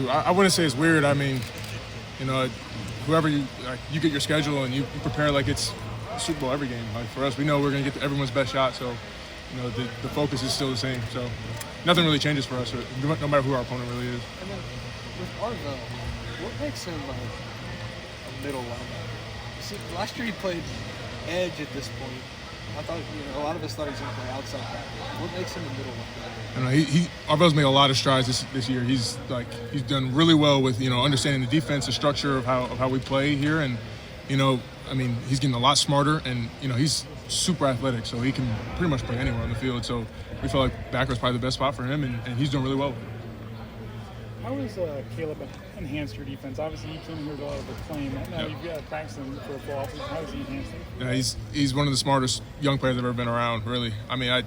too. I wouldn't say it's weird. I mean, whoever you get your schedule and you prepare like it's Super Bowl every game. Like for us, we know we're going to get everyone's best shot. So, the focus is still the same. So, nothing really changes for us, no matter who our opponent really is. And then with Arvo, what makes him a middle linebacker? See, last year he played edge at this point. I thought, a lot of us thought he was going to play outside back. What makes him a middle linebacker? I know Arvo's made a lot of strides this year. He's done really well with understanding the defense, the structure of how we play here, and he's getting a lot smarter, and he's super athletic, so he can pretty much play anywhere on the field. So we feel like backer is probably the best spot for him, and he's doing really well. How has Caleb enhanced your defense? Obviously, you came here with a lot of acclaim. Now you've got practicing for a full offseason. How has he enhanced it? Yeah, he's one of the smartest young players I've ever been around, really. I mean,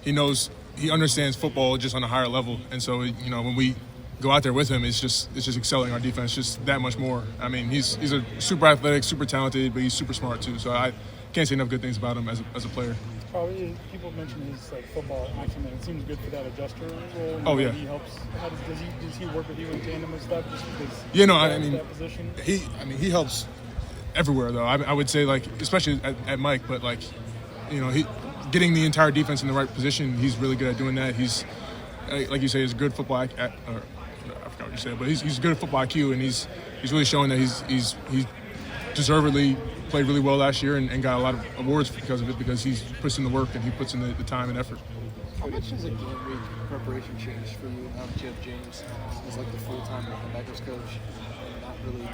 he understands football just on a higher level. And so, when we go out there with him, it's just excelling our defense just that much more. I mean, he's a super athletic, super talented, but he's super smart too. So I can't say enough good things about him as a player. Probably people mention his football acumen. It seems good for that adjuster role. Oh yeah. He helps. Does he work with you in tandem and stuff? Just because that position? He helps everywhere though. I would say especially at Mike, but he getting the entire defense in the right position. He's really good at doing that. He's like you say, he's a good football. I forgot what you said, but he's good at football IQ, and he's really showing that he's deservedly played really well last year and got a lot of awards because of it, because he's puts in the work and he puts in the time and effort. How much has a game week preparation changed for you now that you have James as the full-time linebackers coach and not really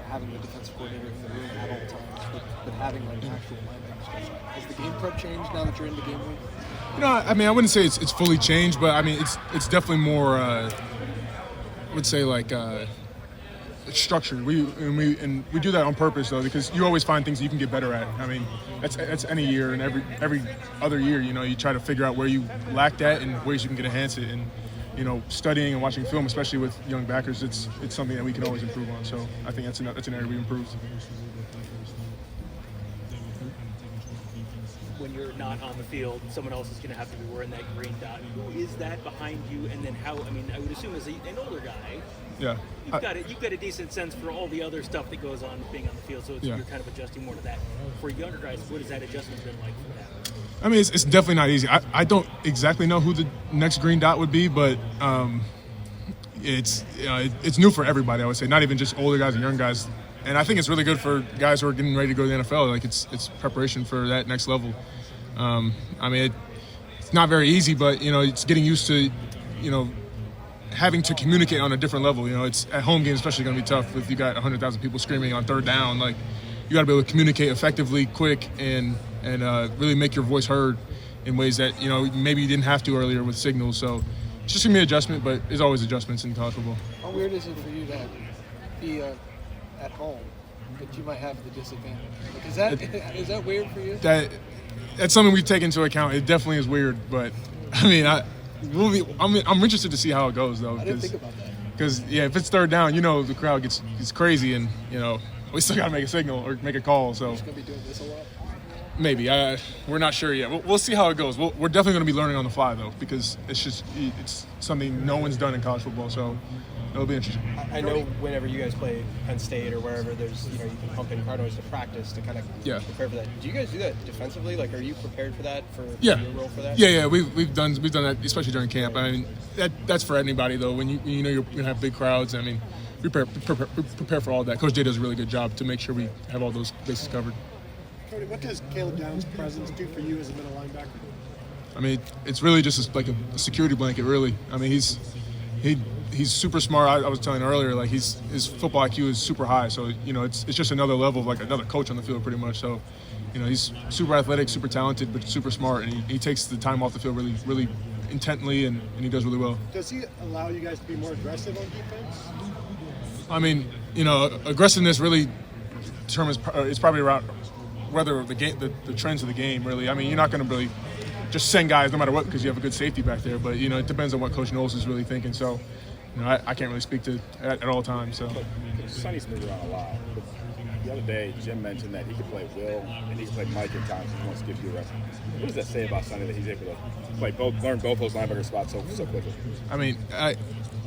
having the defensive coordinator in the room at all times, but having an actual linebackers coach? Has the game prep changed now that you're in the game week? I wouldn't say it's fully changed, but it's definitely more. I would say structured. We do that on purpose though, because you always find things that you can get better at. I mean, that's any year, and every other year, you try to figure out where you lacked at and ways you can get enhance it. And studying and watching film, especially with young backers, it's something that we can always improve on. So I think that's an area we improved. When you're not on the field, someone else is going to have to be wearing that green dot. Who is that behind you? And then how? I mean, I would assume as an older guy, yeah, you've got a decent sense for all the other stuff that goes on being on the field. So you're kind of adjusting more to that. For younger guys, what has that adjustment been like for that? I mean, it's definitely not easy. I don't exactly know who the next green dot would be, but it's new for everybody. I would say, not even just older guys and young guys. And I think it's really good for guys who are getting ready to go to the NFL. It's preparation for that next level. It's not very easy, but it's getting used to having to communicate on a different level. It's at home games especially going to be tough if you got 100,000 people screaming on third down. You got to be able to communicate effectively, quick, and really make your voice heard in ways that maybe you didn't have to earlier with signals. So it's just gonna be an adjustment, but there's always adjustments in college football. How weird is it for you to be at home, but you might have the disadvantage? Is that weird for you? That's something we take into account. It definitely is weird, but I'm interested to see how it goes though. I didn't think about that. Because if it's third down, the crowd gets crazy, and we still got to make a signal or make a call. So you're just gonna be doing this a lot. Maybe. We're not sure yet. We'll see how it goes. We're definitely going to be learning on the fly though, because it's something no one's done in college football. So it'll be interesting. I know whenever you guys play Penn State or wherever, there's you can pump in car noise to practice to kind of prepare for that. Do you guys do that defensively? Are you prepared for that? For your role for that? Yeah. We've done that, especially during camp. I mean, that's for anybody though. When you're going to have big crowds, I mean, we prepare for all that. Coach J does a really good job to make sure we have all those bases covered. Cody, what does Caleb Downs' presence do for you as a middle linebacker? I mean, it's really just like a security blanket, really. I mean, he's super smart. I was telling you earlier, his football IQ is super high. So, it's just another level of another coach on the field pretty much. So, he's super athletic, super talented, but super smart. And he takes the time off the field really, really intently, and he does really well. Does he allow you guys to be more aggressive on defense? I mean, aggressiveness really determines it's probably around whether the trends of the game, really. I mean, you're not going to really just send guys no matter what because you have a good safety back there. But, it depends on what Coach Knowles is really thinking. So, I can't really speak to at all times. So. Sonny's moved around a lot. But the other day, Jim mentioned that he can play Will and he can play Mike at times. He wants to give you a rest. What does that say about Sonny that he's able to learn both those linebacker spots so quickly? I mean,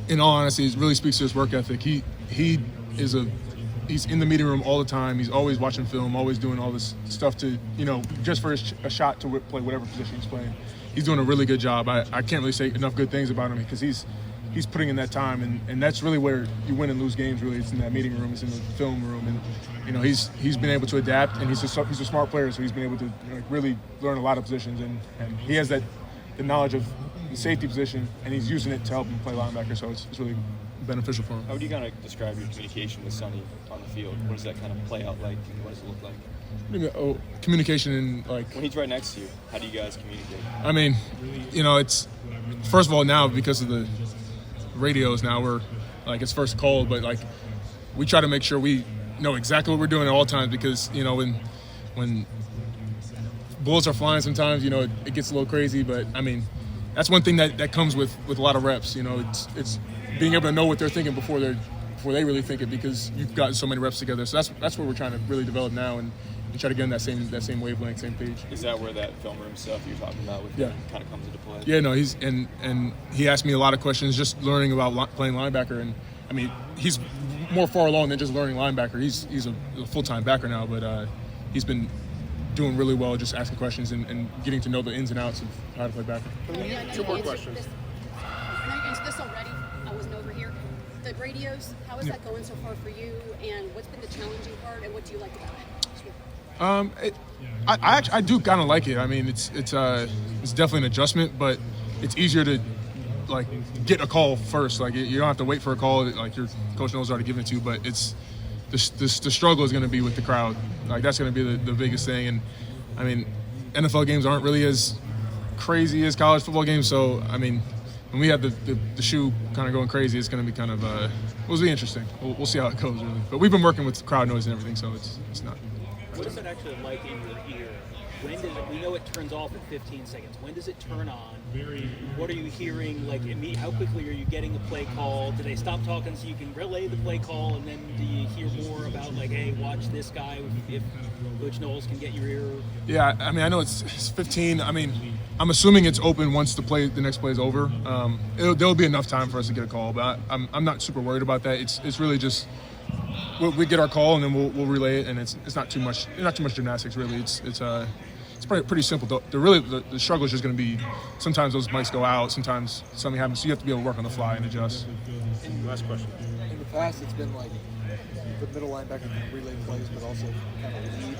in all honesty, it really speaks to his work ethic. He's in the meeting room all the time. He's always watching film, always doing all this stuff to, just for a shot to play whatever position he's playing. He's doing a really good job. I can't really say enough good things about him because he's putting in that time, and that's really where you win and lose games. Really, it's in that meeting room, it's in the film room, and he's been able to adapt, and he's a smart player, so he's been able to really learn a lot of positions, and he has the knowledge of the safety position, and he's using it to help him play linebacker. So it's really beneficial for him. How would you kind of describe your communication with Sonny on the field? What does that kind of play out like, and what does it look like? Communication and when he's right next to you, how do you guys communicate? I mean, it's first of all now because of the radios now we're it's first called, but we try to make sure we know exactly what we're doing at all times because when bullets are flying sometimes it gets a little crazy, but I mean that's one thing that comes with a lot of reps. It's being able to know what they're thinking before they really think it because you've gotten so many reps together. So that's what we're trying to really develop now and try to get in that same wavelength, same page. Is that where that film room stuff you're talking about with kind of comes into play? Yeah, no, he's and he asked me a lot of questions just learning about playing linebacker, and I mean he's more far along than just learning linebacker. He's a full-time backer now, but he's been doing really well just asking questions and getting to know the ins and outs of how to play backer. Two more questions. I know you answered this already. I wasn't over here. The radios, how is that going so far for you, and what's been the challenging part, and what do you like about it? I do kind of like it. I mean, it's definitely an adjustment, but it's easier to get a call first. You don't have to wait for a call. Your coach knows how to give it to you, but it's the struggle is going to be with the crowd. That's going to be the biggest thing. And I mean, NFL games aren't really as crazy as college football games. So I mean, when we have the shoe kind of going crazy, it's going to be kind of it'll be interesting. We'll see how it goes really. But we've been working with crowd noise and everything, so it's not. What is it actually like in your ear? When does it, we know it turns off in 15 seconds. When does it turn on? What are you hearing? How quickly are you getting the play call? Do they stop talking so you can relay the play call? And then do you hear more about hey, watch this guy if Coach Knowles can get your ear? Yeah, I mean, I know it's 15. I mean, I'm assuming it's open once the next play is over. There'll be enough time for us to get a call, but I'm not super worried about that. It's really just. We get our call and then we'll relay it, and it's not too much gymnastics really. It's pretty simple. The struggle is just going to be sometimes those mics go out, sometimes something happens, so you have to be able to work on the fly and adjust. Last question. In the past, it's been the middle linebacker can relay plays, but also kind of lead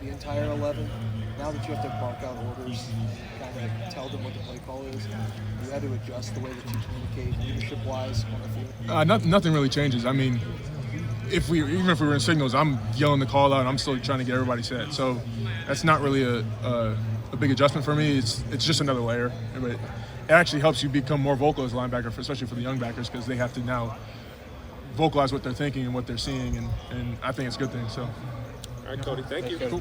the entire 11. Now that you have to bark out orders, kind of tell them what the play call is, you had to adjust the way that you communicate leadership-wise on the field. Nothing really changes. I mean, even if we were in signals, I'm yelling the call out, and I'm still trying to get everybody set. So that's not really a big adjustment for me. It's just another layer. But it actually helps you become more vocal as a linebacker, especially for the young backers, because they have to now vocalize what they're thinking and what they're seeing, and I think it's a good thing. So. All right, Cody, thank you. Cool.